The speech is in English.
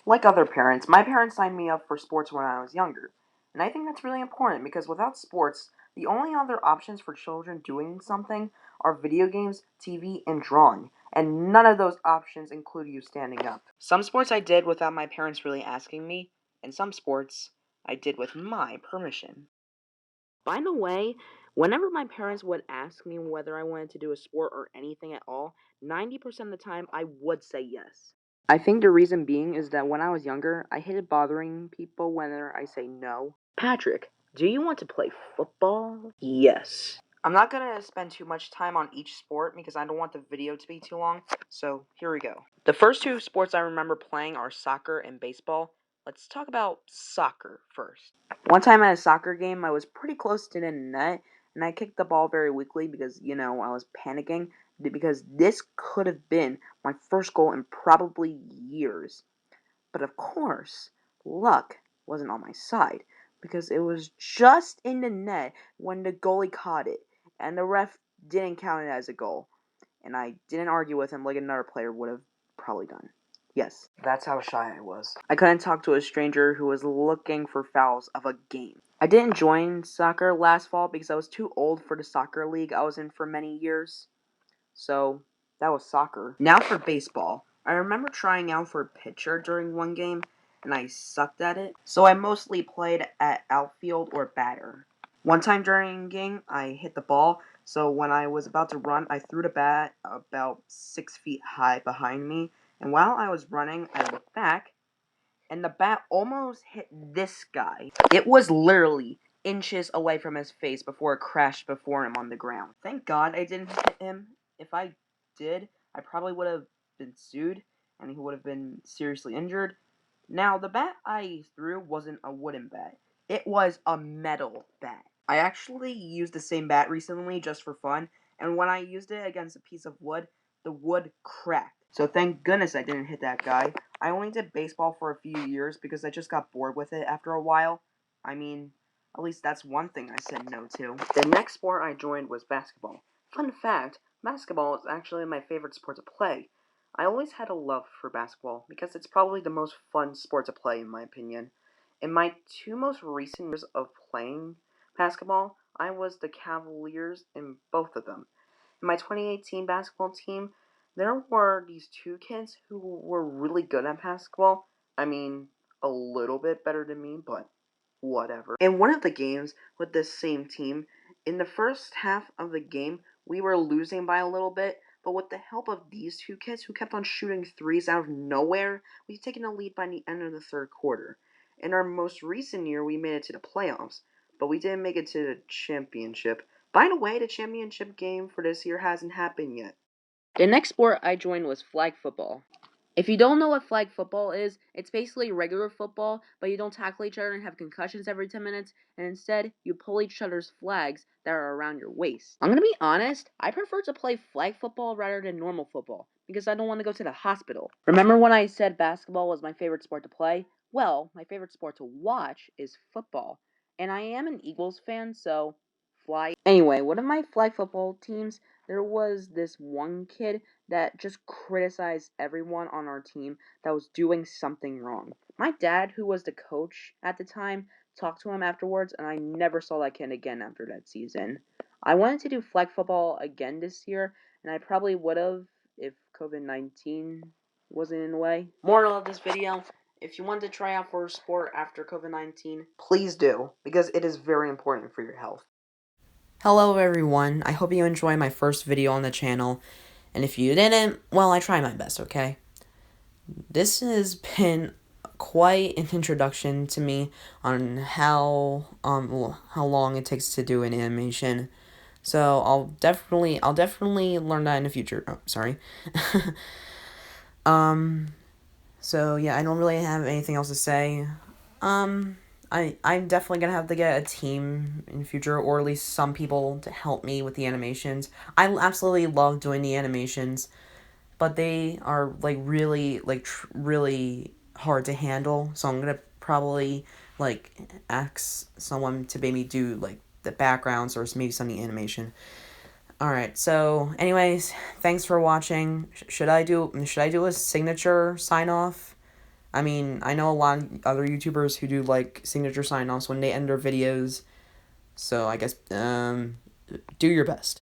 Like other parents, my parents signed me up for sports when I was younger. And I think that's really important because without sports, the only other options for children doing something are video games, TV, and drawing. And none of those options include you standing up. Some sports I did without my parents really asking me, and some sports I did with my permission. By the way, whenever my parents would ask me whether I wanted to do a sport or anything at all, 90% of the time I would say yes. I think the reason being is that when I was younger, I hated bothering people whenever I say no. Patrick, do you want to play football? Yes. I'm not gonna spend too much time on each sport because I don't want the video to be too long, so here we go. The first two sports I remember playing are soccer and baseball. Let's talk about soccer first. One time at a soccer game, I was pretty close to the net, and I kicked the ball very weakly because, I was panicking because this could have been my first goal in probably years. But of course, luck wasn't on my side because it was just in the net when the goalie caught it, and the ref didn't count it as a goal. And I didn't argue with him like another player would have probably done. Yes, that's how shy I was. I couldn't talk to a stranger who was looking for fouls of a game. I didn't join soccer last fall because I was too old for the soccer league I was in for many years. So, that was soccer. Now for baseball. I remember trying out for pitcher during one game, and I sucked at it. So I mostly played at outfield or batter. One time during a game, I hit the ball, so when I was about to run, I threw the bat about 6 feet high behind me, and while I was running, I looked back, and the bat almost hit this guy. It was literally inches away from his face before it crashed before him on the ground. Thank God I didn't hit him. If I did, I probably would have been sued, and he would have been seriously injured. Now, the bat I threw wasn't a wooden bat. It was a metal bat. I actually used the same bat recently just for fun, and when I used it against a piece of wood, the wood cracked. So thank goodness I didn't hit that guy. I only did baseball for a few years because I just got bored with it after a while. I mean, at least that's one thing I said no to. The next sport I joined was basketball. Fun fact, basketball is actually my favorite sport to play. I always had a love for basketball because it's probably the most fun sport to play in my opinion. In my two most recent years of playing basketball, I was the Cavaliers in both of them. In my 2018 basketball team, there were these two kids who were really good at basketball. I mean, a little bit better than me, but whatever. In one of the games with this same team, in the first half of the game, we were losing by a little bit, but with the help of these two kids who kept on shooting threes out of nowhere, we'd taken a lead by the end of the third quarter. In our most recent year, we made it to the playoffs, but we didn't make it to the championship. By the way, the championship game for this year hasn't happened yet. The next sport I joined was flag football. If you don't know what flag football is, it's basically regular football, but you don't tackle each other and have concussions every 10 minutes, and instead, you pull each other's flags that are around your waist. I'm gonna be honest, I prefer to play flag football rather than normal football, because I don't want to go to the hospital. Remember when I said basketball was my favorite sport to play? Well, my favorite sport to watch is football, and I am an Eagles fan, so fly. Anyway, one of my flag football teams, there was this one kid that just criticized everyone on our team that was doing something wrong. My dad, who was the coach at the time, talked to him afterwards, and I never saw that kid again after that season. I wanted to do flag football again this year, and I probably would have if COVID-19 wasn't in the way. Moral of this video, if you want to try out for a sport after COVID-19, please do, because it is very important for your health. Hello everyone, I hope you enjoyed my first video on the channel, and if you didn't, well, I tried my best, okay? This has been quite an introduction to me on how long it takes to do an animation. So I'll definitely learn that in the future. Oh, sorry. So yeah, I don't really have anything else to say. I'm definitely gonna have to get a team in the future, or at least some people to help me with the animations. I absolutely love doing the animations, but they are really hard to handle. So I'm gonna probably ask someone to maybe do the backgrounds or maybe some of the animation. All right. So, anyways, thanks for watching. Should I do a signature sign off? I mean, I know a lot of other YouTubers who do like signature sign offs when they end their videos. So I guess do your best.